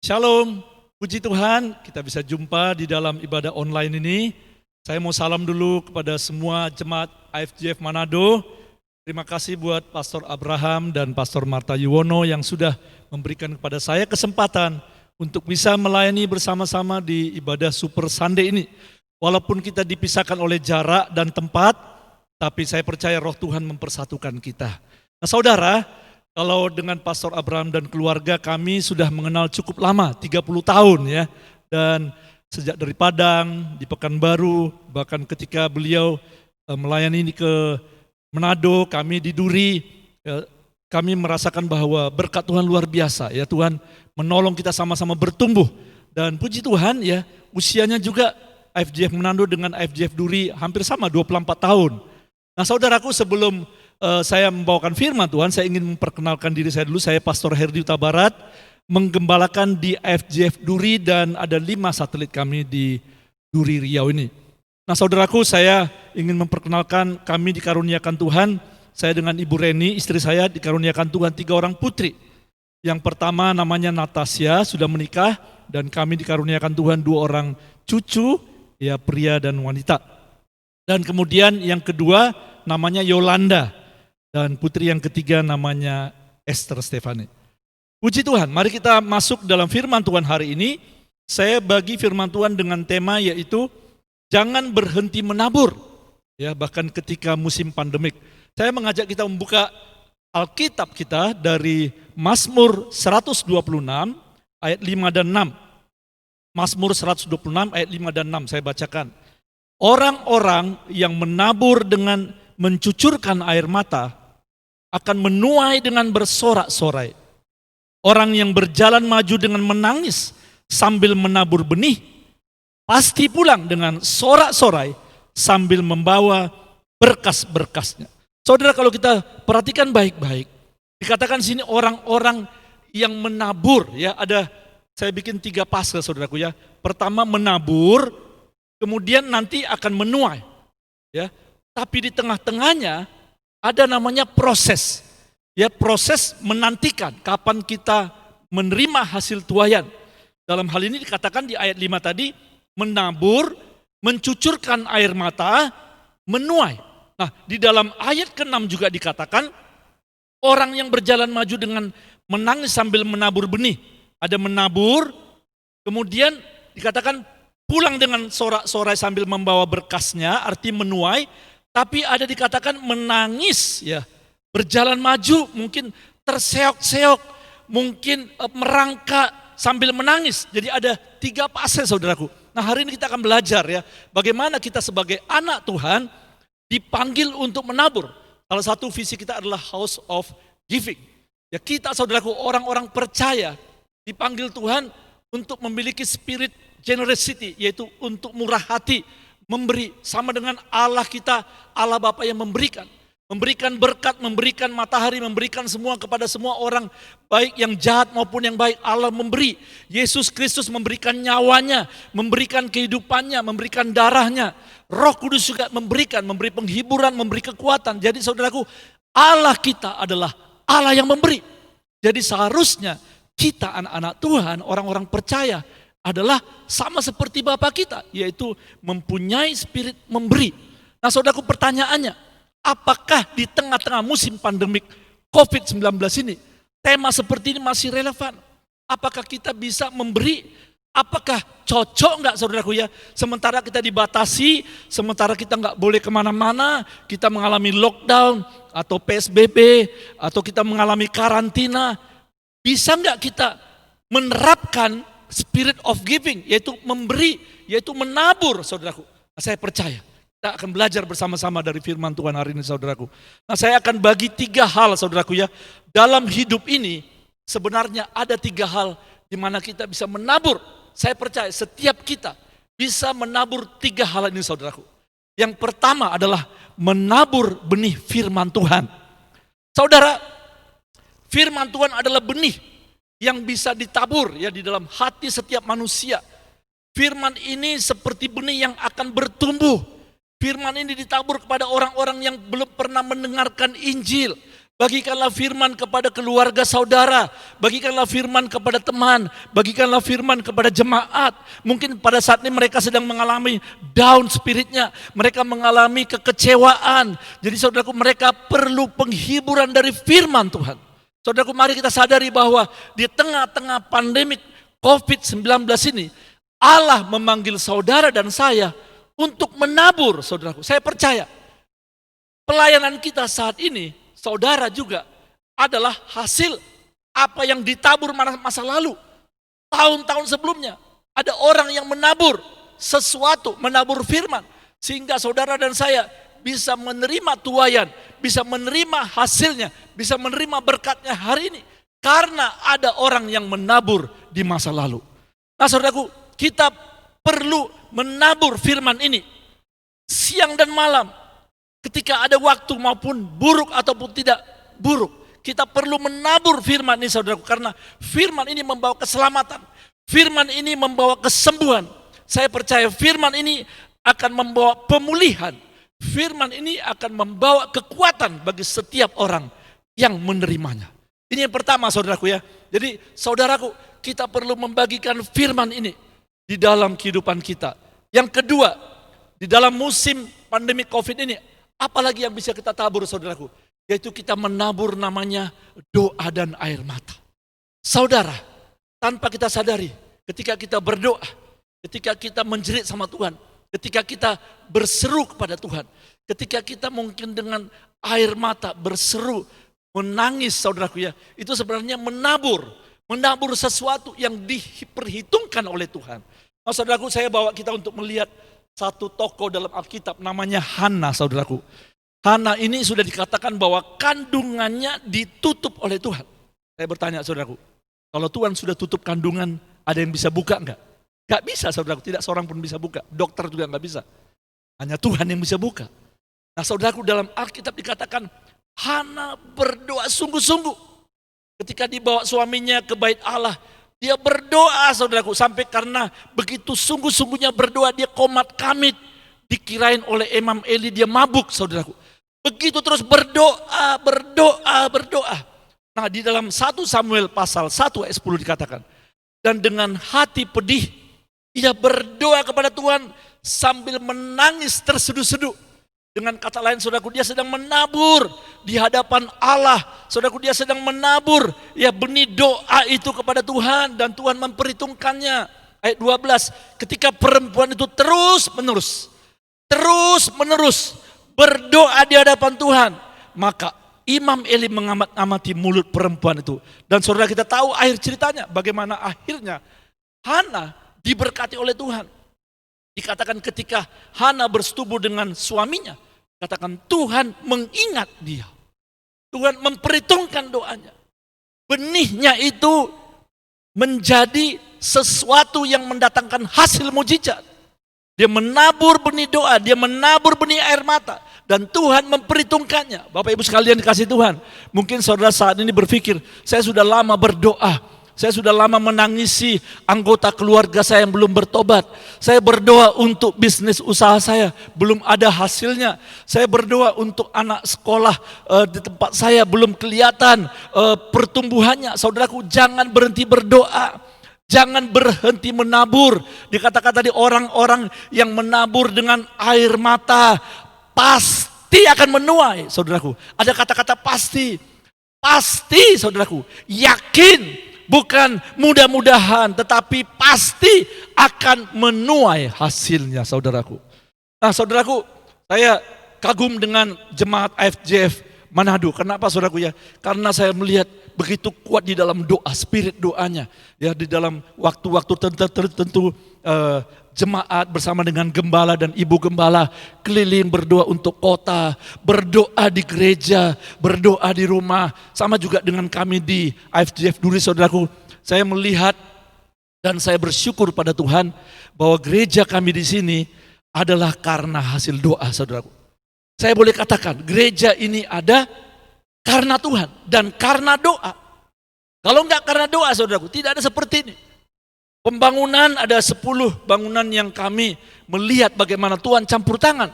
Shalom, puji Tuhan kita bisa jumpa di dalam ibadah online ini. Saya mau salam dulu kepada semua jemaat IFJF Manado. Terima kasih buat Pastor Abraham dan Pastor Marta Yuwono yang sudah memberikan kepada saya kesempatan untuk bisa melayani bersama-sama di ibadah Super Sunday ini. Walaupun kita dipisahkan oleh jarak dan tempat, tapi saya percaya roh Tuhan mempersatukan kita. Nah saudara, kalau dengan Pastor Abraham dan keluarga kami sudah mengenal cukup lama, 30 tahun ya. Dan sejak dari Padang, di Pekanbaru, bahkan ketika beliau melayani ini ke Manado, kami di Duri, kami merasakan bahwa berkat Tuhan luar biasa ya. Tuhan menolong kita sama-sama bertumbuh. Dan puji Tuhan ya, usianya juga IFJF Manado dengan IFJF Duri hampir sama, 24 tahun. Nah saudaraku, sebelum saya membawakan firman Tuhan, saya ingin memperkenalkan diri saya dulu. Saya Pastor Herdi Huta Barat, menggembalakan di IFJF Duri dan ada 5 satelit kami di Duri Riau ini. Nah saudaraku, saya ingin memperkenalkan kami dikaruniakan Tuhan. Saya dengan Ibu Reni, istri saya dikaruniakan Tuhan 3 orang putri. Yang pertama namanya Natasha, sudah menikah, dan kami dikaruniakan Tuhan 2 orang cucu, ya pria dan wanita. Dan kemudian yang kedua namanya Yolanda. Dan putri yang ketiga namanya Esther Stefani. Puji Tuhan, mari kita masuk dalam firman Tuhan hari ini. Saya bagi firman Tuhan dengan tema yaitu jangan berhenti menabur. Ya, bahkan ketika musim pandemik. Saya mengajak kita membuka Alkitab kita dari Mazmur 126 ayat 5 dan 6. Mazmur 126 ayat 5 dan 6 saya bacakan. Orang-orang yang menabur dengan mencucurkan air mata akan menuai dengan bersorak-sorai. Orang yang berjalan maju dengan menangis sambil menabur benih, pasti pulang dengan sorak-sorai sambil membawa berkas-berkasnya. Saudara, kalau kita perhatikan baik-baik, dikatakan sini orang-orang yang menabur, ya ada, saya bikin 3 fase saudaraku ya. Pertama menabur, kemudian nanti akan menuai, ya. Tapi di tengah-tengahnya ada namanya proses. Ya, proses menantikan kapan kita menerima hasil tuaian. Dalam hal ini dikatakan di ayat 5 tadi, menabur, mencucurkan air mata, menuai. Nah, di dalam ayat ke-6 juga dikatakan orang yang berjalan maju dengan menangis sambil menabur benih. Ada menabur, kemudian dikatakan pulang dengan sorak-sorai sambil membawa berkasnya, arti menuai. Tapi ada dikatakan menangis ya, berjalan maju, mungkin terseok-seok, mungkin merangkak sambil menangis. Jadi ada 3 fase saudaraku. Nah hari ini kita akan belajar ya, bagaimana kita sebagai anak Tuhan dipanggil untuk menabur. Salah satu visi kita adalah House of Giving. Ya kita saudaraku, orang-orang percaya dipanggil Tuhan untuk memiliki spirit generosity, yaitu untuk murah hati, memberi sama dengan Allah kita, Allah Bapa yang memberikan berkat, memberikan matahari, memberikan semua kepada semua orang, baik yang jahat maupun yang baik. Allah memberi. Yesus Kristus memberikan nyawanya, memberikan kehidupannya, memberikan darahnya. Roh Kudus juga memberi penghiburan, memberi kekuatan. Jadi saudaraku, Allah kita adalah Allah yang memberi. Jadi seharusnya kita anak-anak Tuhan, orang-orang percaya adalah sama seperti Bapa kita, yaitu mempunyai spirit memberi. Nah saudaraku, pertanyaannya, apakah di tengah-tengah musim pandemik COVID-19 ini, tema seperti ini masih relevan? Apakah kita bisa memberi? Apakah cocok enggak saudaraku ya? Sementara kita dibatasi, sementara kita enggak boleh kemana-mana, kita mengalami lockdown atau PSBB, atau kita mengalami karantina, bisa enggak kita menerapkan spirit of giving, yaitu memberi, yaitu menabur saudaraku? Nah, saya percaya kita akan belajar bersama-sama dari firman Tuhan hari ini saudaraku. Nah saya akan bagi 3 hal saudaraku ya. Dalam hidup ini sebenarnya ada 3 hal di mana kita bisa menabur. Saya percaya setiap kita bisa menabur 3 hal ini saudaraku. Yang pertama adalah menabur benih firman Tuhan. Saudara, firman Tuhan adalah benih yang bisa ditabur ya di dalam hati setiap manusia. Firman ini seperti benih yang akan bertumbuh. Firman ini ditabur kepada orang-orang yang belum pernah mendengarkan Injil. Bagikanlah firman kepada keluarga saudara, bagikanlah firman kepada teman, bagikanlah firman kepada jemaat. Mungkin pada saat ini mereka sedang mengalami down spiritnya, mereka mengalami kekecewaan. Jadi saudaraku, mereka perlu penghiburan dari firman Tuhan. Saudaraku, mari kita sadari bahwa di tengah-tengah pandemik COVID-19 ini, Allah memanggil saudara dan saya untuk menabur, saudaraku. Saya percaya pelayanan kita saat ini, saudara juga adalah hasil apa yang ditabur masa lalu. Tahun-tahun sebelumnya ada orang yang menabur sesuatu, menabur firman. Sehingga saudara dan saya bisa menerima tuaian, bisa menerima hasilnya, bisa menerima berkatnya hari ini. Karena ada orang yang menabur di masa lalu. Nah saudaraku, kita perlu menabur firman ini siang dan malam. Ketika ada waktu maupun buruk ataupun tidak buruk, kita perlu menabur firman ini saudaraku, karena firman ini membawa keselamatan, firman ini membawa kesembuhan. Saya percaya firman ini akan membawa pemulihan, firman ini akan membawa kekuatan bagi setiap orang yang menerimanya. Ini yang pertama saudaraku ya. Jadi saudaraku, kita perlu membagikan firman ini di dalam kehidupan kita. Yang kedua, di dalam musim pandemi COVID ini, apalagi yang bisa kita tabur saudaraku? Yaitu kita menabur namanya doa dan air mata. Saudara, tanpa kita sadari, ketika kita berdoa, ketika kita menjerit sama Tuhan, ketika kita berseru kepada Tuhan, ketika kita mungkin dengan air mata berseru, menangis saudaraku ya, itu sebenarnya menabur sesuatu yang diperhitungkan oleh Tuhan. Nah, saudaraku, saya bawa kita untuk melihat satu tokoh dalam Alkitab namanya Hana, saudaraku. Hana ini sudah dikatakan bahwa kandungannya ditutup oleh Tuhan. Saya bertanya saudaraku, kalau Tuhan sudah tutup kandungan, ada yang bisa buka enggak? Enggak bisa saudaraku, tidak seorang pun bisa buka. Dokter juga enggak bisa. Hanya Tuhan yang bisa buka. Nah saudaraku, dalam Alkitab dikatakan Hana berdoa sungguh-sungguh. Ketika dibawa suaminya ke bait Allah, dia berdoa saudaraku, sampai karena begitu sungguh-sungguhnya berdoa, dia komat kamit. Dikirain oleh Imam Eli dia mabuk saudaraku. Begitu terus berdoa. Nah di dalam 1 Samuel pasal 1 ayat 10 dikatakan, dan dengan hati pedih, ia berdoa kepada Tuhan sambil menangis terseduh-seduh. Dengan kata lain saudaraku, dia sedang menabur di hadapan Allah. Saudaraku, dia sedang menabur ya benih doa itu kepada Tuhan, dan Tuhan memperhitungkannya. Ayat 12, ketika perempuan itu terus menerus berdoa di hadapan Tuhan, maka Imam Eli mengamati mulut perempuan itu. Dan saudara, kita tahu akhir ceritanya, bagaimana akhirnya Hana diberkati oleh Tuhan. Dikatakan ketika Hana bersetubuh dengan suaminya, katakan Tuhan mengingat dia. Tuhan memperhitungkan doanya. Benihnya itu menjadi sesuatu yang mendatangkan hasil mujizat. Dia menabur benih doa, dia menabur benih air mata, dan Tuhan memperhitungkannya. Bapak Ibu sekalian dikasih Tuhan, mungkin saudara saat ini berpikir, saya sudah lama berdoa, saya sudah lama menangisi anggota keluarga saya yang belum bertobat. Saya berdoa untuk bisnis usaha saya, belum ada hasilnya. Saya berdoa untuk anak sekolah di tempat saya, belum kelihatan pertumbuhannya. Saudaraku, jangan berhenti berdoa. Jangan berhenti menabur. Dikatakan tadi, orang-orang yang menabur dengan air mata pasti akan menuai, saudaraku. Ada kata-kata pasti. Pasti, saudaraku. Yakin. Bukan mudah-mudahan, tetapi pasti akan menuai hasilnya, saudaraku. Nah saudaraku, saya kagum dengan jemaat IFJF Manado. Kenapa saudaraku ya? Karena saya melihat begitu kuat di dalam doa, spirit doanya. Ya, di dalam waktu-waktu tertentu jemaat bersama dengan gembala dan ibu gembala keliling berdoa untuk kota, berdoa di gereja, berdoa di rumah. Sama juga dengan kami di IFJF Duri, saudaraku. Saya melihat dan saya bersyukur pada Tuhan bahwa gereja kami di sini adalah karena hasil doa, saudaraku. Saya boleh katakan gereja ini ada karena Tuhan dan karena doa. Kalau enggak karena doa, saudaraku, tidak ada seperti ini. Pembangunan ada 10 bangunan yang kami melihat bagaimana Tuhan campur tangan.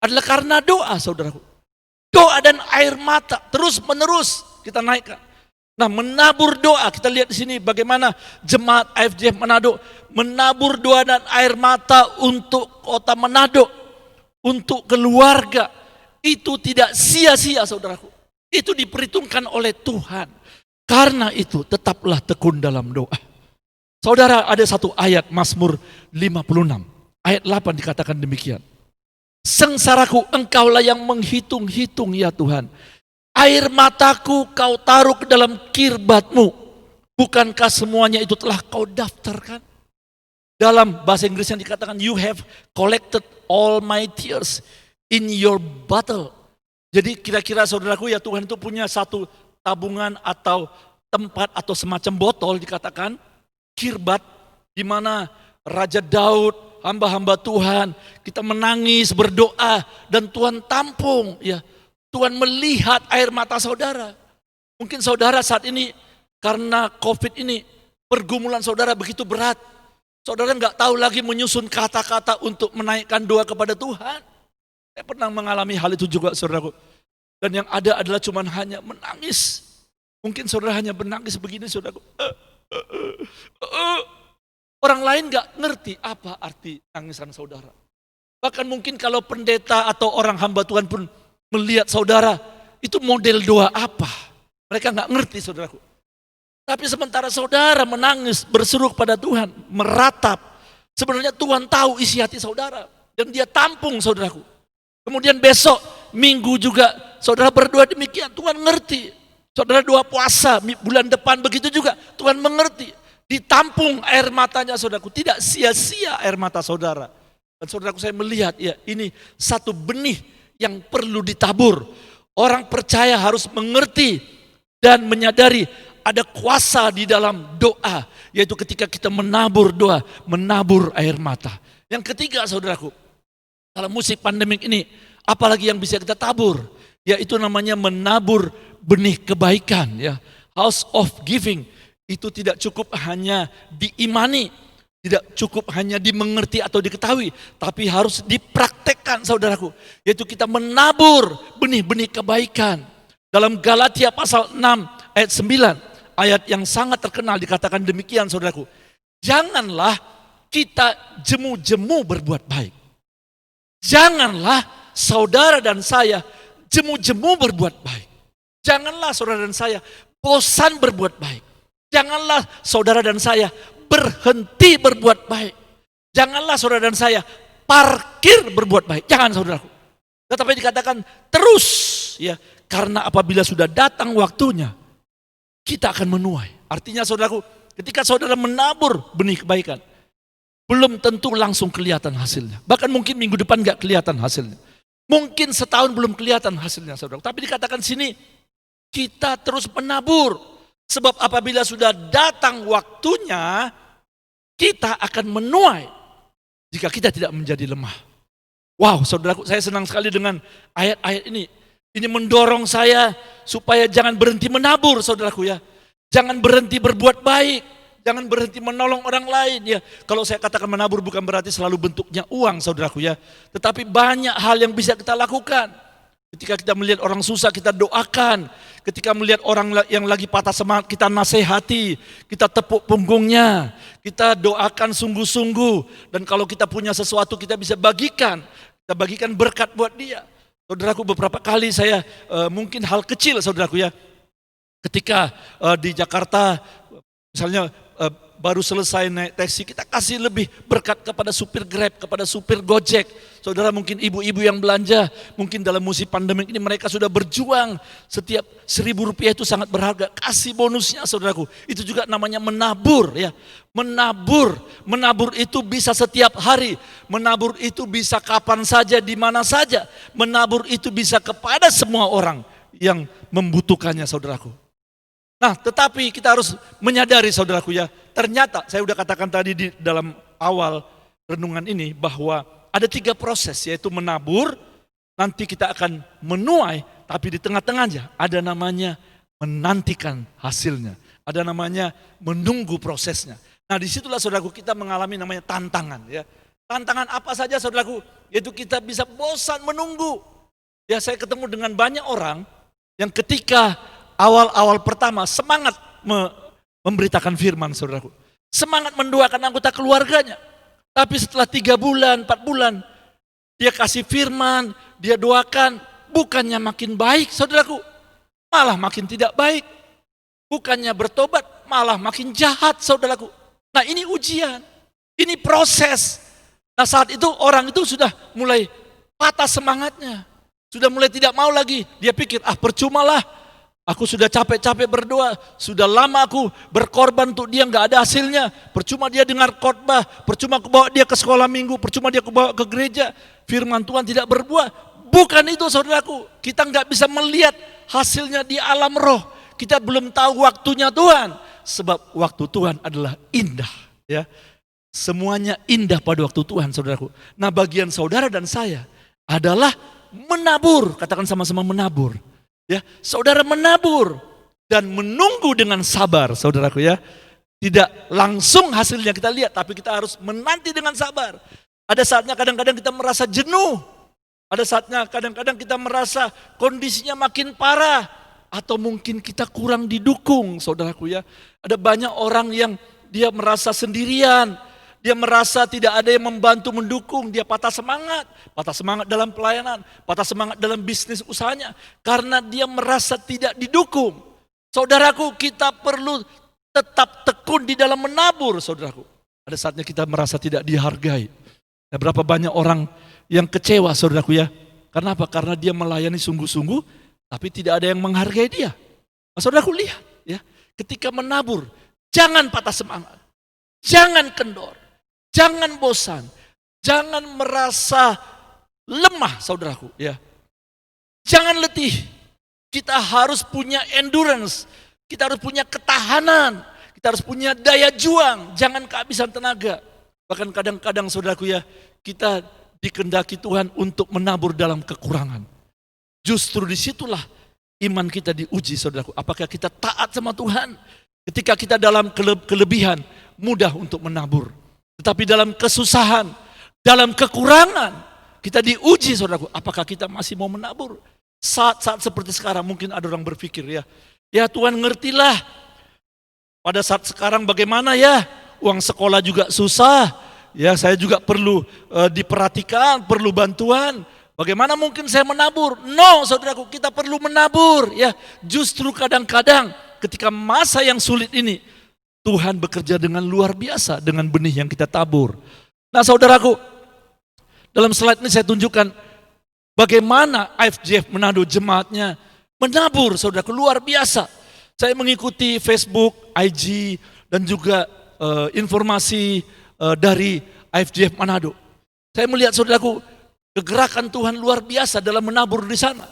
Adalah karena doa, saudaraku. Doa dan air mata terus menerus kita naikkan. Nah, menabur doa, kita lihat di sini bagaimana jemaat IFJF Manado menabur doa dan air mata untuk kota Manado, untuk keluarga. Itu tidak sia-sia, saudaraku. Itu diperhitungkan oleh Tuhan. Karena itu tetaplah tekun dalam doa. Saudara, ada satu ayat Mazmur 56, ayat 8 dikatakan demikian. Sengsaraku, engkaulah yang menghitung-hitung ya Tuhan. Air mataku kau taruh ke dalam kirbatmu. Bukankah semuanya itu telah kau daftarkan? Dalam bahasa Inggrisnya dikatakan, you have collected all my tears in your bottle. Jadi kira-kira saudaraku ya, Tuhan itu punya satu tabungan atau tempat atau semacam botol, dikatakan kirbat, di mana Raja Daud, hamba-hamba Tuhan, kita menangis, berdoa, dan Tuhan tampung, ya. Tuhan melihat air mata saudara. Mungkin saudara saat ini karena COVID ini pergumulan saudara begitu berat. Saudara nggak tahu lagi menyusun kata-kata untuk menaikkan doa kepada Tuhan. Saya pernah mengalami hal itu juga, saudaraku. Dan yang ada adalah cuman hanya menangis. Mungkin saudara hanya menangis begini, saudaraku. Orang lain nggak ngerti apa arti tangisan saudara. Bahkan mungkin kalau pendeta atau orang hamba Tuhan pun melihat saudara, itu model doa apa? Mereka nggak ngerti, saudaraku. Tapi sementara saudara menangis, berseru kepada Tuhan, meratap. Sebenarnya Tuhan tahu isi hati saudara. Dan dia tampung, saudaraku. Kemudian besok, minggu juga, saudara berdoa demikian, Tuhan ngerti. Saudara doa puasa, bulan depan begitu juga, Tuhan mengerti. Ditampung air matanya, saudaraku. Tidak sia-sia air mata saudara. Dan saudaraku, saya melihat, ya ini satu benih yang perlu ditabur. Orang percaya harus mengerti dan menyadari ada kuasa di dalam doa, yaitu ketika kita menabur doa, menabur air mata. Yang ketiga, saudaraku, dalam musim pandemik ini, apalagi yang bisa kita tabur, yaitu namanya menabur benih kebaikan. Ya, house of giving itu tidak cukup hanya diimani, tidak cukup hanya dimengerti atau diketahui, tapi harus dipraktekkan, saudaraku. Yaitu kita menabur benih-benih kebaikan. Dalam Galatia pasal 6 ayat 9, ayat yang sangat terkenal dikatakan demikian, saudaraku. Janganlah kita jemu-jemu berbuat baik. Janganlah saudara dan saya jemu-jemu berbuat baik. Janganlah saudara dan saya bosan berbuat baik. Janganlah saudara dan saya berhenti berbuat baik. Janganlah saudara dan saya parkir berbuat baik. Jangan, saudaraku. Tetapi dikatakan terus, ya, karena apabila sudah datang waktunya, kita akan menuai. Artinya, saudaraku, ketika saudara menabur benih kebaikan, belum tentu langsung kelihatan hasilnya. Bahkan mungkin minggu depan gak kelihatan hasilnya. Mungkin setahun belum kelihatan hasilnya, saudaraku. Tapi dikatakan sini, kita terus menabur. Sebab apabila sudah datang waktunya, kita akan menuai jika kita tidak menjadi lemah. Wow, saudaraku, saya senang sekali dengan ayat-ayat ini. Ini mendorong saya supaya jangan berhenti menabur, saudaraku, ya. Jangan berhenti berbuat baik, jangan berhenti menolong orang lain, ya. Kalau saya katakan menabur bukan berarti selalu bentuknya uang, saudaraku, ya. Tetapi banyak hal yang bisa kita lakukan. Ketika kita melihat orang susah, kita doakan. Ketika melihat orang yang lagi patah semangat, kita nasihati, kita tepuk punggungnya, kita doakan sungguh-sungguh. Dan kalau kita punya sesuatu, kita bisa bagikan. Kita bagikan berkat buat dia. Saudaraku, beberapa kali saya, mungkin hal kecil, saudaraku, ya. Ketika di Jakarta, misalnya baru selesai naik taksi, kita kasih lebih berkat kepada supir Grab, kepada supir Gojek. Saudara, mungkin ibu-ibu yang belanja, mungkin dalam musim pandemi ini mereka sudah berjuang, setiap Rp1.000 itu sangat berharga, kasih bonusnya, saudaraku. Itu juga namanya menabur, ya. Menabur itu bisa setiap hari, menabur itu bisa kapan saja, di mana saja. Menabur itu bisa kepada semua orang yang membutuhkannya, saudaraku. Nah, tetapi kita harus menyadari, saudaraku, ya, ternyata saya sudah katakan tadi di dalam awal renungan ini bahwa ada 3 proses, yaitu menabur, nanti kita akan menuai, tapi di tengah-tengahnya ada namanya menantikan hasilnya, ada namanya menunggu prosesnya. Nah, disitulah, saudaraku, kita mengalami namanya tantangan, ya. Tantangan apa saja, saudaraku? Yaitu kita bisa bosan menunggu. Ya, saya ketemu dengan banyak orang yang ketika awal-awal pertama semangat memberitakan firman, saudaraku. Semangat mendoakan anggota keluarganya. Tapi setelah 3 bulan, 4 bulan, dia kasih firman, dia doakan, bukannya makin baik, saudaraku. Malah makin tidak baik. Bukannya bertobat, malah makin jahat, saudaraku. Nah, ini ujian, ini proses. Nah, saat itu orang itu sudah mulai patah semangatnya. Sudah mulai tidak mau lagi. Dia pikir, percumalah. Aku sudah capek-capek berdoa. Sudah lama aku berkorban untuk dia, nggak ada hasilnya. Percuma dia dengar khotbah. Percuma aku bawa dia ke sekolah minggu. Percuma dia aku bawa ke gereja. Firman Tuhan tidak berbuah. Bukan itu, saudaraku. Kita nggak bisa melihat hasilnya di alam roh. Kita belum tahu waktunya Tuhan. Sebab waktu Tuhan adalah indah. Ya, semuanya indah pada waktu Tuhan, saudaraku. Nah, bagian saudara dan saya adalah menabur, katakan sama-sama menabur. Ya, saudara menabur dan menunggu dengan sabar, saudaraku ya. Tidak langsung hasilnya kita lihat, tapi kita harus menanti dengan sabar. Ada saatnya kadang-kadang kita merasa jenuh. Ada saatnya kadang-kadang kita merasa kondisinya makin parah. Atau mungkin kita kurang didukung, saudaraku ya. Ada banyak orang yang dia merasa sendirian. Dia merasa tidak ada yang membantu mendukung, dia patah semangat dalam pelayanan, patah semangat dalam bisnis usahanya, karena dia merasa tidak didukung. Saudaraku, kita perlu tetap tekun di dalam menabur, saudaraku. Ada saatnya kita merasa tidak dihargai. Nah, berapa banyak orang yang kecewa, saudaraku ya. Karena apa? Karena dia melayani sungguh-sungguh, tapi tidak ada yang menghargai dia. Nah, saudaraku lihat ya, ketika menabur, jangan patah semangat, jangan kendor. Jangan bosan, jangan merasa lemah, saudaraku ya. Jangan letih. Kita harus punya endurance, kita harus punya ketahanan, kita harus punya daya juang, jangan kehabisan tenaga. Bahkan kadang-kadang, saudaraku ya, kita dikehendaki Tuhan untuk menabur dalam kekurangan. Justru disitulah iman kita diuji, saudaraku. Apakah kita taat sama Tuhan? Ketika kita dalam kelebihan, mudah untuk menabur. Tetapi dalam kesusahan, dalam kekurangan, kita diuji, saudaraku. Apakah kita masih mau menabur? Saat-saat seperti sekarang mungkin ada orang berpikir ya Tuhan ngertilah. Pada saat sekarang bagaimana ya? Uang sekolah juga susah. Ya, saya juga perlu diperhatikan, perlu bantuan. Bagaimana mungkin saya menabur? No, saudaraku, kita perlu menabur. Ya, justru kadang-kadang ketika masa yang sulit ini, Tuhan bekerja dengan luar biasa dengan benih yang kita tabur. Nah, saudaraku, dalam slide ini saya tunjukkan bagaimana IFJF Manado jemaatnya menabur, saudaraku, luar biasa. Saya mengikuti Facebook, IG, dan juga informasi dari IFJF Manado. Saya melihat, saudaraku, kegerakan Tuhan luar biasa dalam menabur di sana.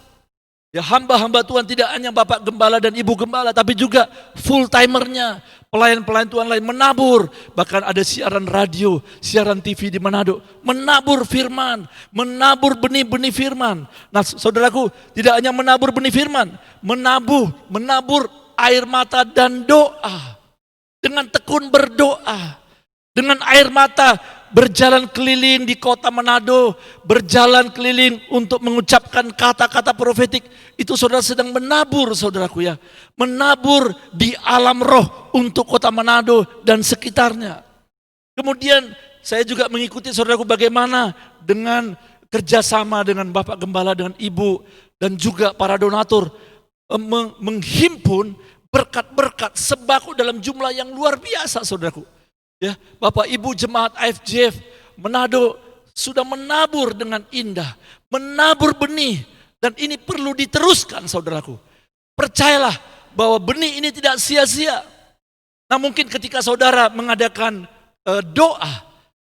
Ya, hamba-hamba Tuhan tidak hanya Bapak Gembala dan Ibu Gembala, tapi juga full timernya, pelayan-pelayan Tuhan lain menabur. Bahkan ada siaran radio, siaran TV di Manado, menabur firman, menabur benih-benih firman. Nah, saudaraku, tidak hanya menabur benih firman, menabur air mata dan doa. Dengan tekun berdoa, dengan air mata berjalan keliling di kota Manado, berjalan keliling untuk mengucapkan kata-kata profetik. Itu saudara sedang menabur, saudaraku ya. Menabur di alam roh untuk kota Manado dan sekitarnya. Kemudian saya juga mengikuti, saudaraku, bagaimana dengan kerjasama dengan Bapak Gembala, dengan Ibu, dan juga para donatur menghimpun berkat-berkat sembako dalam jumlah yang luar biasa, saudaraku. Ya, Bapak Ibu jemaat IFJF Manado sudah menabur dengan indah, menabur benih, dan ini perlu diteruskan, saudaraku. Percayalah bahwa benih ini tidak sia-sia. Nah, mungkin ketika saudara mengadakan doa,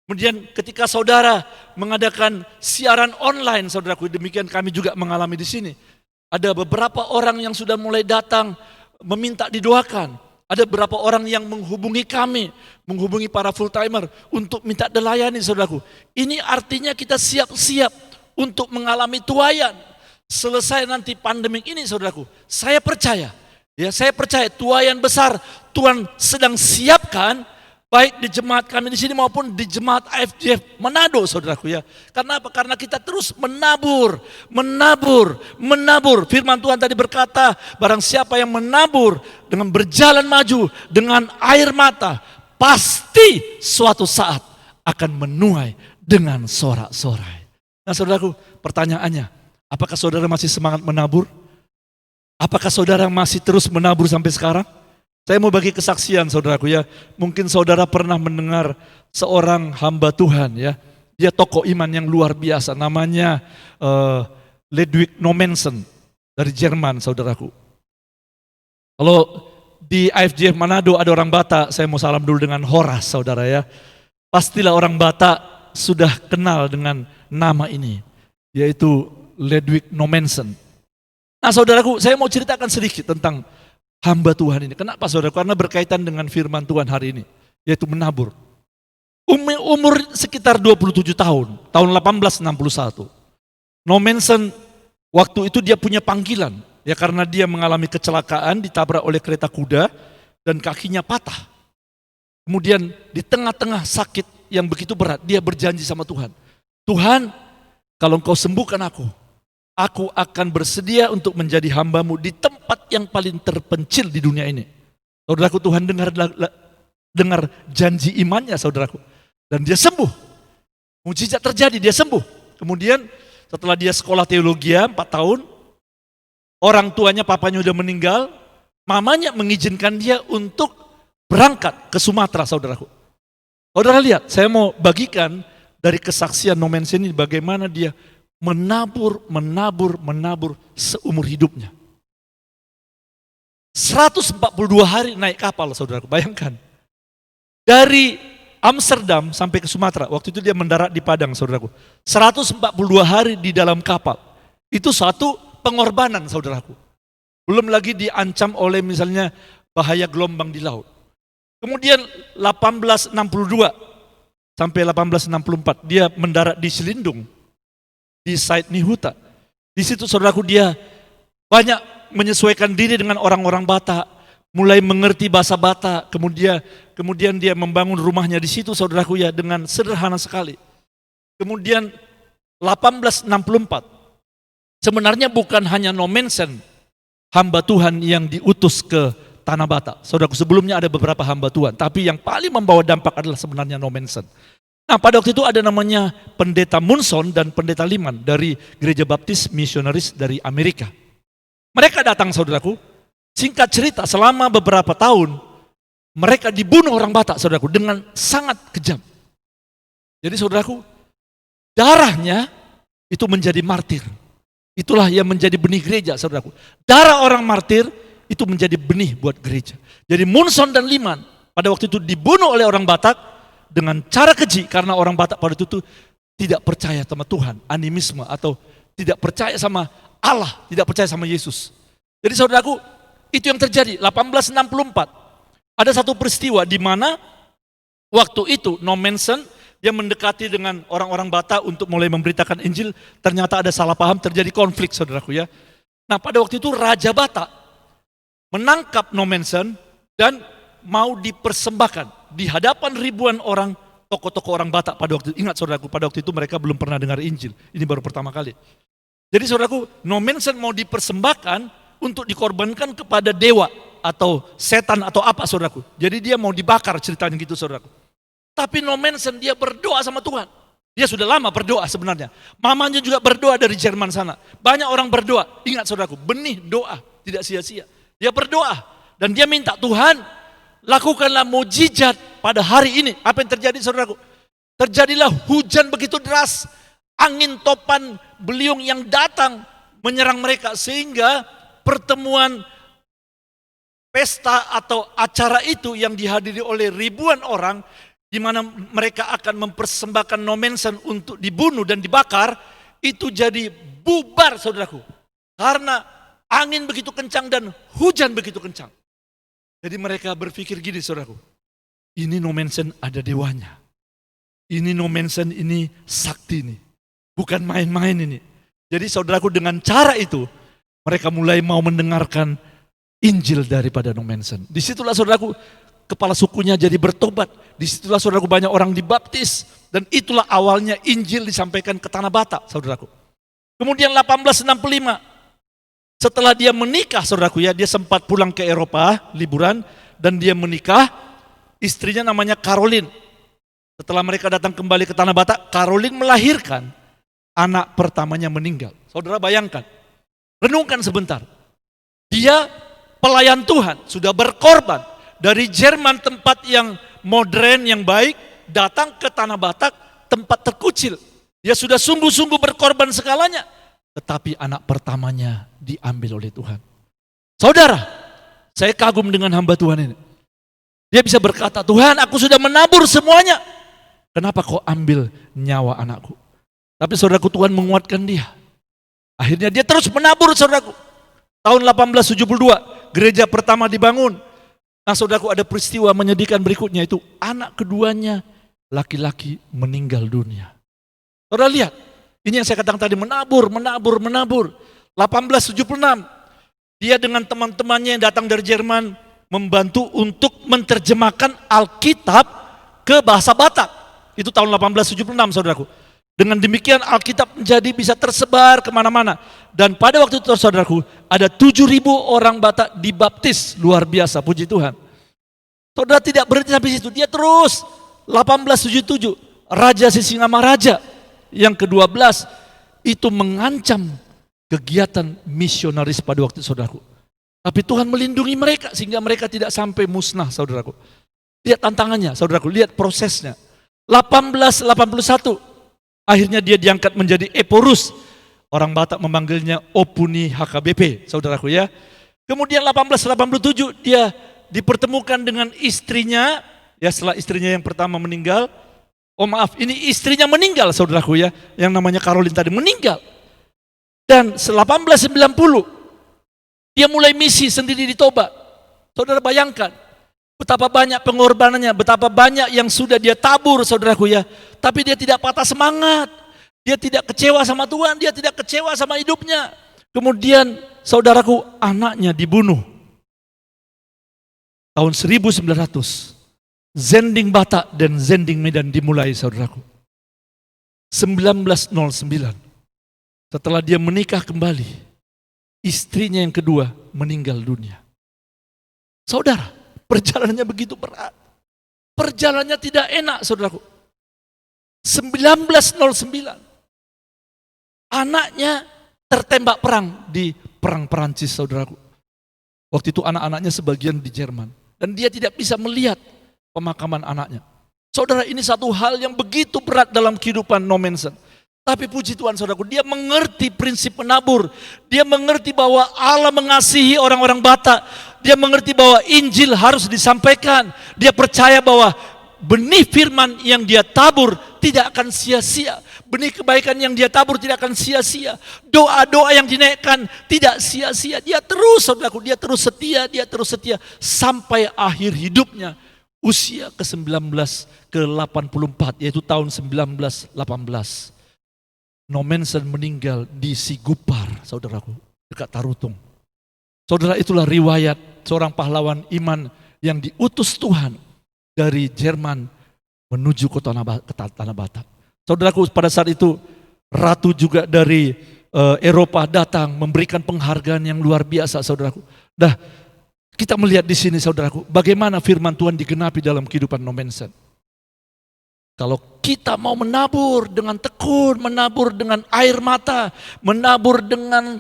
kemudian ketika saudara mengadakan siaran online, saudaraku, demikian kami juga mengalami di sini. Ada beberapa orang yang sudah mulai datang meminta didoakan. Ada beberapa orang yang menghubungi kami, menghubungi para full timer untuk minta dilayani, saudaraku. Ini artinya kita siap-siap untuk mengalami tuaian. Selesai nanti pandemi ini, saudaraku, saya percaya tuaian besar Tuhan sedang siapkan. Baik di jemaat kami di sini maupun di jemaat IFJF Manado, saudaraku ya. Karena apa? Karena kita terus menabur. Firman Tuhan tadi berkata, barang siapa yang menabur dengan berjalan maju dengan air mata, pasti suatu saat akan menuai dengan sorak-sorai. Nah saudaraku, pertanyaannya, apakah saudara masih semangat menabur? Apakah saudara masih terus menabur sampai sekarang? Saya mau bagi kesaksian saudaraku ya. Mungkin saudara pernah mendengar seorang hamba Tuhan ya. Dia tokoh iman yang luar biasa. Namanya Ludwig Nommensen dari Jerman saudaraku. Kalau di IFJF Manado ada orang Batak, saya mau salam dulu dengan Horas saudara ya. Pastilah orang Batak sudah kenal dengan nama ini. Yaitu Ludwig Nommensen. Nah saudaraku, saya mau ceritakan sedikit tentang hamba Tuhan ini. Kenapa saudara? Karena berkaitan dengan firman Tuhan hari ini. Yaitu menabur. Umur sekitar 27 tahun. Tahun 1861. Nommensen waktu itu dia punya panggilan. Ya karena dia mengalami kecelakaan, ditabrak oleh kereta kuda. Dan kakinya patah. Kemudian di tengah-tengah sakit yang begitu berat. Dia berjanji sama Tuhan. Tuhan, kalau engkau sembuhkan aku akan bersedia untuk menjadi hambamu di tempat yang paling terpencil di dunia ini. Saudaraku, Tuhan dengar janji imannya saudaraku. Dan dia sembuh. Mujizat terjadi, dia sembuh. Kemudian setelah dia sekolah teologi 4 tahun, orang tuanya, papanya udah meninggal, mamanya mengizinkan dia untuk berangkat ke Sumatera saudaraku. Saudara lihat, saya mau bagikan dari kesaksian Nommensen ini bagaimana dia menabur seumur hidupnya. 142 hari naik kapal saudaraku, bayangkan. Dari Amsterdam sampai ke Sumatera, waktu itu dia mendarat di Padang saudaraku. 142 hari di dalam kapal, itu satu pengorbanan saudaraku. Belum lagi diancam oleh misalnya bahaya gelombang di laut. Kemudian 1862 sampai 1864 dia mendarat di Selindung. Di Said Nihuta. Di situ saudaraku dia banyak menyesuaikan diri dengan orang-orang Batak, mulai mengerti bahasa Batak, kemudian dia membangun rumahnya di situ saudaraku ya dengan sederhana sekali. Kemudian 1864 sebenarnya bukan hanya Nommensen hamba Tuhan yang diutus ke tanah Batak. Saudaraku, sebelumnya ada beberapa hamba Tuhan, tapi yang paling membawa dampak adalah sebenarnya Nommensen. Nah pada waktu itu ada namanya pendeta Munson dan pendeta Liman dari gereja baptis misionaris dari Amerika. Mereka datang saudaraku, singkat cerita selama beberapa tahun mereka dibunuh orang Batak saudaraku dengan sangat kejam. Jadi saudaraku, darahnya itu menjadi martir. Itulah yang menjadi benih gereja saudaraku. Darah orang martir itu menjadi benih buat gereja. Jadi Munson dan Liman pada waktu itu dibunuh oleh orang Batak dengan cara keji, karena orang Batak pada itu tidak percaya sama Tuhan, animisme atau tidak percaya sama Allah, tidak percaya sama Yesus. Jadi saudaraku, itu yang terjadi 1864. Ada satu peristiwa di mana waktu itu Nommensen dia mendekati dengan orang-orang Batak untuk mulai memberitakan Injil, ternyata ada salah paham, terjadi konflik saudaraku ya. Nah pada waktu itu Raja Batak menangkap Nommensen dan mau dipersembahkan di hadapan ribuan orang, tokoh-tokoh orang Batak pada waktu itu. Ingat saudaraku, pada waktu itu mereka belum pernah dengar Injil. Ini baru pertama kali. Jadi saudaraku, Nommensen mau dipersembahkan untuk dikorbankan kepada dewa atau setan atau apa saudaraku. Jadi dia mau dibakar ceritanya gitu saudaraku. Tapi Nommensen dia berdoa sama Tuhan. Dia sudah lama berdoa sebenarnya. Mamanya juga berdoa dari Jerman sana. Banyak orang berdoa. Ingat saudaraku, benih doa tidak sia-sia. Dia berdoa dan dia minta Tuhan, lakukanlah mujizat pada hari ini. Apa yang terjadi saudaraku? Terjadilah hujan begitu deras, angin topan beliung yang datang menyerang mereka, sehingga pertemuan pesta atau acara itu yang dihadiri oleh ribuan orang, di mana mereka akan mempersembahkan Nommensen untuk dibunuh dan dibakar, itu jadi bubar saudaraku. Karena angin begitu kencang dan hujan begitu kencang. Jadi mereka berpikir gini saudaraku, ini Nommensen ada dewanya. Ini Nommensen ini sakti nih, bukan main-main ini. Jadi saudaraku, dengan cara itu mereka mulai mau mendengarkan Injil daripada Nommensen. Disitulah saudaraku kepala sukunya jadi bertobat. Disitulah saudaraku banyak orang dibaptis. Dan itulah awalnya Injil disampaikan ke Tanah Batak, saudaraku. Kemudian 1865, setelah dia menikah, saudaraku ya, dia sempat pulang ke Eropa, liburan, dan dia menikah, istrinya namanya Caroline. Setelah mereka datang kembali ke Tanah Batak, Caroline melahirkan, anak pertamanya meninggal. Saudara bayangkan, renungkan sebentar. Dia pelayan Tuhan, sudah berkorban dari Jerman, tempat yang modern, yang baik, datang ke Tanah Batak, tempat terkucil. Dia sudah sungguh-sungguh berkorban segalanya, tetapi anak pertamanya diambil oleh Tuhan. Saudara, saya kagum dengan hamba Tuhan ini. Dia bisa berkata, Tuhan, aku sudah menabur semuanya, kenapa kau ambil nyawa anakku? Tapi saudaraku, Tuhan menguatkan dia. Akhirnya dia terus menabur, saudaraku. Tahun 1872, gereja pertama dibangun. Nah saudaraku, ada peristiwa menyedihkan berikutnya, itu anak keduanya laki-laki meninggal dunia. Saudara lihat, ini yang saya katakan tadi, menabur. 1876, dia dengan teman-temannya yang datang dari Jerman membantu untuk menerjemahkan Alkitab ke bahasa Batak. Itu tahun 1876, saudaraku. Dengan demikian Alkitab menjadi bisa tersebar kemana-mana. Dan pada waktu itu, saudaraku, ada 7.000 orang Batak dibaptis. Luar biasa, puji Tuhan. Saudara, tidak berhenti sampai situ. Dia terus, 1877, Raja Sisingamaraja yang ke-12 itu mengancam kegiatan misionaris pada waktu itu, saudaraku. Tapi Tuhan melindungi mereka sehingga mereka tidak sampai musnah, saudaraku. Lihat tantangannya, saudaraku, lihat prosesnya. 1881, akhirnya dia diangkat menjadi Eporus. Orang Batak memanggilnya Opuni HKBP, saudaraku ya. Kemudian 1887 dia dipertemukan dengan istrinya, ya setelah istrinya yang pertama meninggal. Oh maaf, ini istrinya meninggal, saudaraku ya, yang namanya Caroline tadi meninggal. Dan 1890 dia mulai misi sendiri di Toba. Saudara bayangkan betapa banyak pengorbanannya, betapa banyak yang sudah dia tabur, saudaraku ya. Tapi dia tidak patah semangat. Dia tidak kecewa sama Tuhan, dia tidak kecewa sama hidupnya. Kemudian saudaraku, anaknya dibunuh. Tahun 1900, Zending Batak dan Zending Medan dimulai, saudaraku. 1909, setelah dia menikah kembali, istrinya yang kedua meninggal dunia. Saudara, perjalanannya begitu berat. Perjalanannya tidak enak, saudaraku. 1909, anaknya tertembak perang di perang Perancis, saudaraku. Waktu itu anak-anaknya sebagian di Jerman. Dan dia tidak bisa melihat pemakaman anaknya. Saudara, ini satu hal yang begitu berat dalam kehidupan Nommensen. Tapi puji Tuhan, saudaraku, dia mengerti prinsip menabur. Dia mengerti bahwa Allah mengasihi orang-orang Batak. Dia mengerti bahwa Injil harus disampaikan. Dia percaya bahwa benih firman yang dia tabur tidak akan sia-sia. Benih kebaikan yang dia tabur tidak akan sia-sia. Doa-doa yang dinaikkan tidak sia-sia. Dia terus, saudaraku, dia terus setia sampai akhir hidupnya. Usia ke-19, ke-84, yaitu tahun 1918. Nommensen meninggal di Sigupar, saudaraku, dekat Tarutung. Saudara, itulah riwayat seorang pahlawan iman yang diutus Tuhan dari Jerman menuju ke Tanah Batak. Saudaraku, pada saat itu ratu juga dari Eropa datang memberikan penghargaan yang luar biasa, saudaraku. Dah kita melihat di sini, saudaraku, bagaimana firman Tuhan digenapi dalam kehidupan Nommensen. Kalau kita mau menabur dengan tekun, menabur dengan air mata, menabur dengan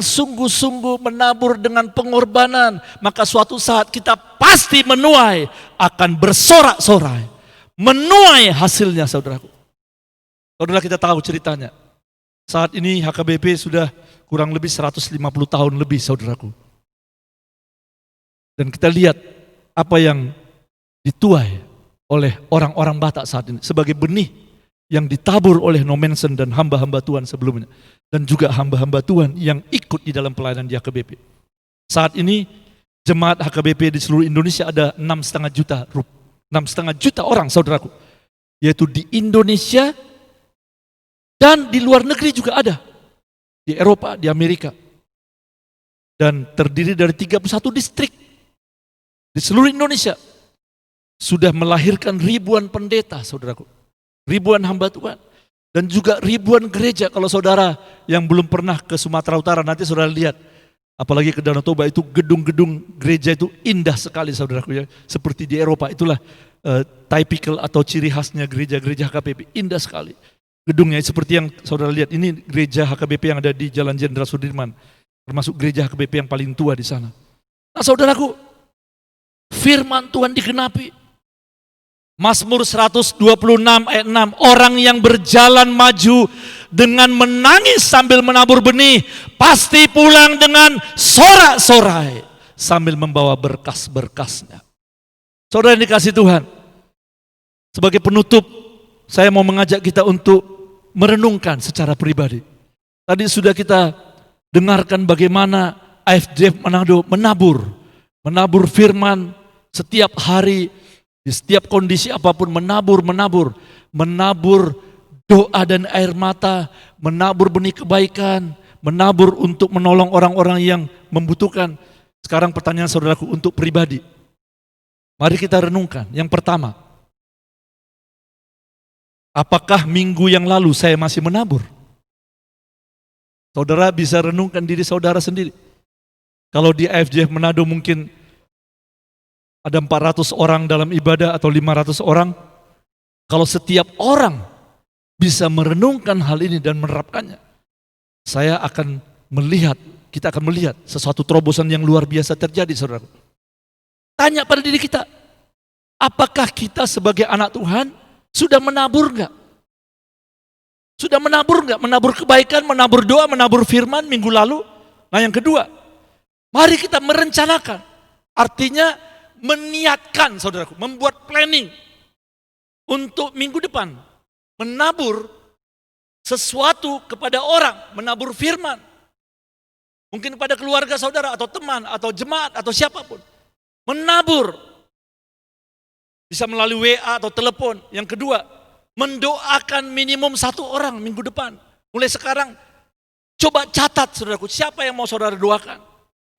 sungguh-sungguh, menabur dengan pengorbanan, maka suatu saat kita pasti menuai, akan bersorak-sorai, menuai hasilnya, saudaraku. Saudara, kita tahu ceritanya. Saat ini HKBP sudah kurang lebih 150 tahun lebih, saudaraku. Dan kita lihat apa yang dituai oleh orang-orang Batak saat ini sebagai benih yang ditabur oleh Nommensen dan hamba-hamba Tuhan sebelumnya, dan juga hamba-hamba Tuhan yang ikut di dalam pelayanan di HKBP. Saat ini jemaat HKBP di seluruh Indonesia ada 6,5 juta orang, saudaraku, yaitu di Indonesia dan di luar negeri juga ada, di Eropa, di Amerika, dan terdiri dari 31 distrik di seluruh Indonesia. sudah melahirkan ribuan pendeta, saudaraku. Ribuan hamba Tuhan. Dan juga ribuan gereja. Kalau saudara yang belum pernah ke Sumatera Utara, nanti saudara lihat. Apalagi ke Danau Toba, itu gedung-gedung gereja itu indah sekali, saudaraku ya. Seperti di Eropa, itulah typical atau ciri khasnya gereja-gereja HKBP. Indah sekali. Gedungnya seperti yang saudara lihat, ini gereja HKBP yang ada di Jalan Jenderal Sudirman. Termasuk gereja HKBP yang paling tua di sana. Nah saudaraku, firman Tuhan digenapi. Mazmur 126 ayat 6, orang yang berjalan maju dengan menangis sambil menabur benih, pasti pulang dengan sorak-sorai sambil membawa berkas-berkasnya. Saudara yang dikasihi Tuhan, sebagai penutup, saya mau mengajak kita untuk merenungkan secara pribadi. Tadi sudah kita dengarkan bagaimana IFJF Manado menabur firman setiap hari, di setiap kondisi apapun, menabur doa dan air mata, menabur benih kebaikan, menabur untuk menolong orang-orang yang membutuhkan. Sekarang pertanyaan saudaraku untuk pribadi. Mari kita renungkan. Yang pertama, apakah minggu yang lalu saya masih menabur? Saudara bisa renungkan diri saudara sendiri. Kalau di IFJF Manado mungkin ada 400 orang dalam ibadah atau 500 orang. Kalau setiap orang bisa merenungkan hal ini dan menerapkannya, kita akan melihat sesuatu terobosan yang luar biasa terjadi, saudara. Tanya pada diri kita, apakah kita sebagai anak Tuhan sudah menabur enggak? Sudah menabur enggak? Menabur kebaikan, menabur doa, menabur firman minggu lalu. Nah yang kedua, mari kita merencanakan. Artinya meniatkan, saudaraku, membuat planning untuk minggu depan. Menabur sesuatu kepada orang, menabur firman. Mungkin pada keluarga saudara atau teman atau jemaat atau siapapun. Menabur. Bisa melalui WA atau telepon. Yang kedua, mendoakan minimum 1 orang minggu depan. Mulai sekarang, coba catat saudaraku, siapa yang mau saudara doakan.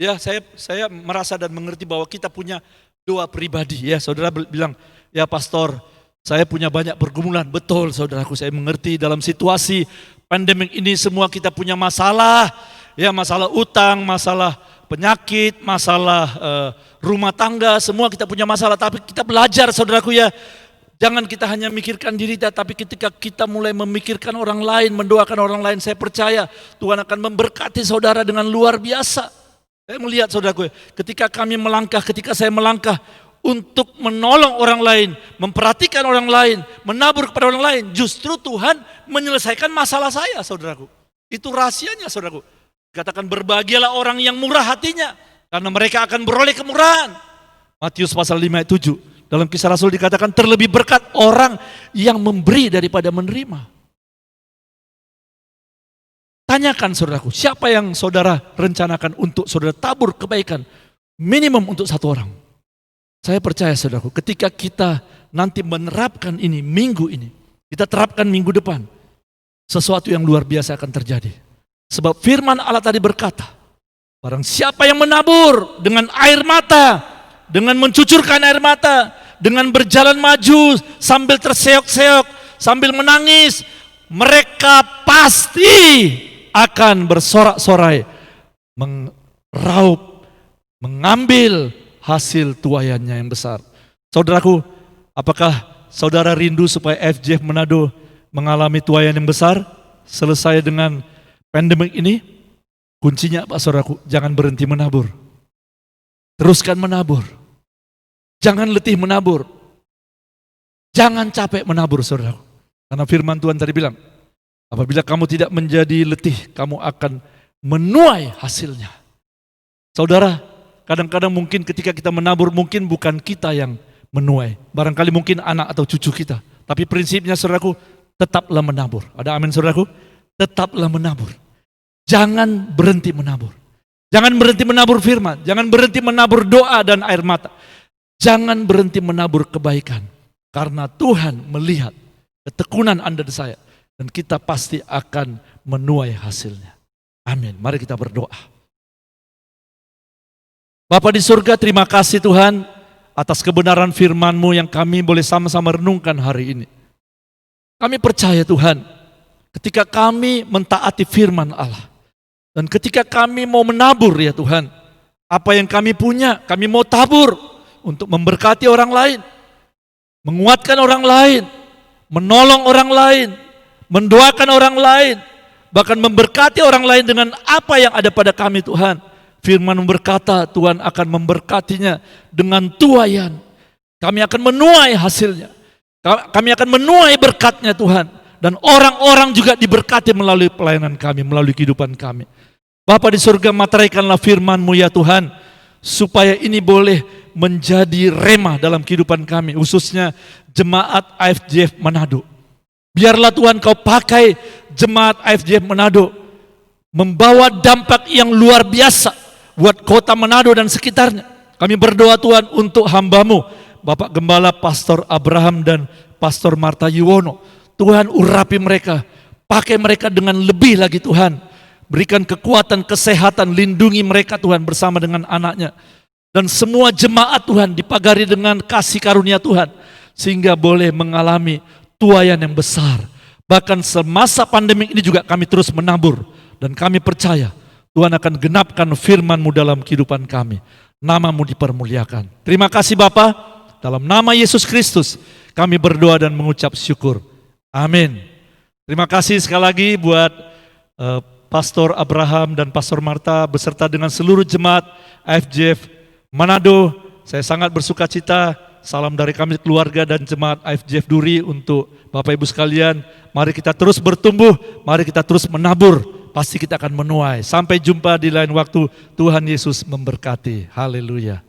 Ya, saya merasa dan mengerti bahwa kita punya doa pribadi. Ya, saudara bilang, ya pastor, saya punya banyak pergumulan. Betul saudaraku, saya mengerti dalam situasi pandemik ini semua kita punya masalah. Ya, masalah utang, masalah penyakit, masalah rumah tangga, semua kita punya masalah. Tapi kita belajar saudaraku ya, jangan kita hanya mikirkan diri kita, tapi ketika kita mulai memikirkan orang lain, mendoakan orang lain, saya percaya Tuhan akan memberkati saudara dengan luar biasa. Saya melihat saudaraku, ketika saya melangkah untuk menolong orang lain, memperhatikan orang lain, menabur kepada orang lain, justru Tuhan menyelesaikan masalah saya, saudaraku. Itu rahasianya, saudaraku. Katakan berbahagialah orang yang murah hatinya, karena mereka akan beroleh kemurahan. Matius pasal 5 ayat 7. Dalam Kisah Rasul dikatakan terlebih berkat orang yang memberi daripada menerima. Tanyakan saudaraku, siapa yang saudara rencanakan untuk saudara tabur kebaikan minimum untuk 1 orang. Saya percaya saudaraku, ketika kita nanti menerapkan ini minggu ini, kita terapkan minggu depan, sesuatu yang luar biasa akan terjadi. Sebab firman Allah tadi berkata, barang siapa yang menabur dengan air mata, dengan mencucurkan air mata, dengan berjalan maju sambil terseok-seok, sambil menangis, mereka pasti akan bersorak-sorai, meraup, mengambil hasil tuaiannya yang besar. Saudaraku, apakah saudara rindu supaya IFJF Manado mengalami tuaian yang besar selesai dengan pandemik ini? Kuncinya apa saudaraku? Jangan berhenti menabur. Teruskan menabur. Jangan letih menabur. Jangan capek menabur saudaraku. Karena firman Tuhan tadi bilang, apabila kamu tidak menjadi letih, kamu akan menuai hasilnya. Saudara, kadang-kadang mungkin ketika kita menabur, mungkin bukan kita yang menuai. Barangkali mungkin anak atau cucu kita. Tapi prinsipnya saudaraku, tetaplah menabur. Ada amin saudaraku? Tetaplah menabur. Jangan berhenti menabur. Jangan berhenti menabur firman. Jangan berhenti menabur doa dan air mata. Jangan berhenti menabur kebaikan. Karena Tuhan melihat ketekunan Anda dan saya. Dan kita pasti akan menuai hasilnya. Amin. Mari kita berdoa. Bapa di surga, terima kasih Tuhan atas kebenaran firman-Mu yang kami boleh sama-sama renungkan hari ini. Kami percaya Tuhan, ketika kami mentaati firman Allah, dan ketika kami mau menabur ya Tuhan, apa yang kami punya, kami mau tabur untuk memberkati orang lain, menguatkan orang lain, menolong orang lain, mendoakan orang lain, bahkan memberkati orang lain dengan apa yang ada pada kami Tuhan. Firman berkata Tuhan akan memberkatinya dengan tuaian. Kami akan menuai hasilnya. Kami akan menuai berkatnya Tuhan. Dan orang-orang juga diberkati melalui pelayanan kami, melalui kehidupan kami. Bapa di surga, materaikanlah firman-Mu ya Tuhan, supaya ini boleh menjadi rema dalam kehidupan kami, khususnya jemaat IFJF Manado. Biarlah Tuhan Kau pakai jemaat IFJF Manado membawa dampak yang luar biasa buat kota Manado dan sekitarnya. Kami berdoa Tuhan untuk hamba-Mu, Bapak Gembala Pastor Abraham dan Pastor Marta Yuwono. Tuhan urapi mereka, pakai mereka dengan lebih lagi Tuhan. Berikan kekuatan, kesehatan, lindungi mereka Tuhan bersama dengan anaknya. Dan semua jemaat Tuhan dipagari dengan kasih karunia Tuhan. Sehingga boleh mengalami tuaian yang besar. Bahkan semasa pandemi ini juga kami terus menabur. Dan kami percaya Tuhan akan genapkan firman-Mu dalam kehidupan kami. Nama-Mu dipermuliakan. Terima kasih Bapa. Dalam nama Yesus Kristus kami berdoa dan mengucap syukur. Amin. Terima kasih sekali lagi buat Pastor Abraham dan Pastor Marta beserta dengan seluruh jemaat IFJF Manado. Saya sangat bersuka cita. Salam dari kami keluarga dan jemaat IFJF Duri untuk Bapak Ibu sekalian. Mari kita terus bertumbuh, mari kita terus menabur. Pasti kita akan menuai. Sampai jumpa di lain waktu. Tuhan Yesus memberkati. Haleluya.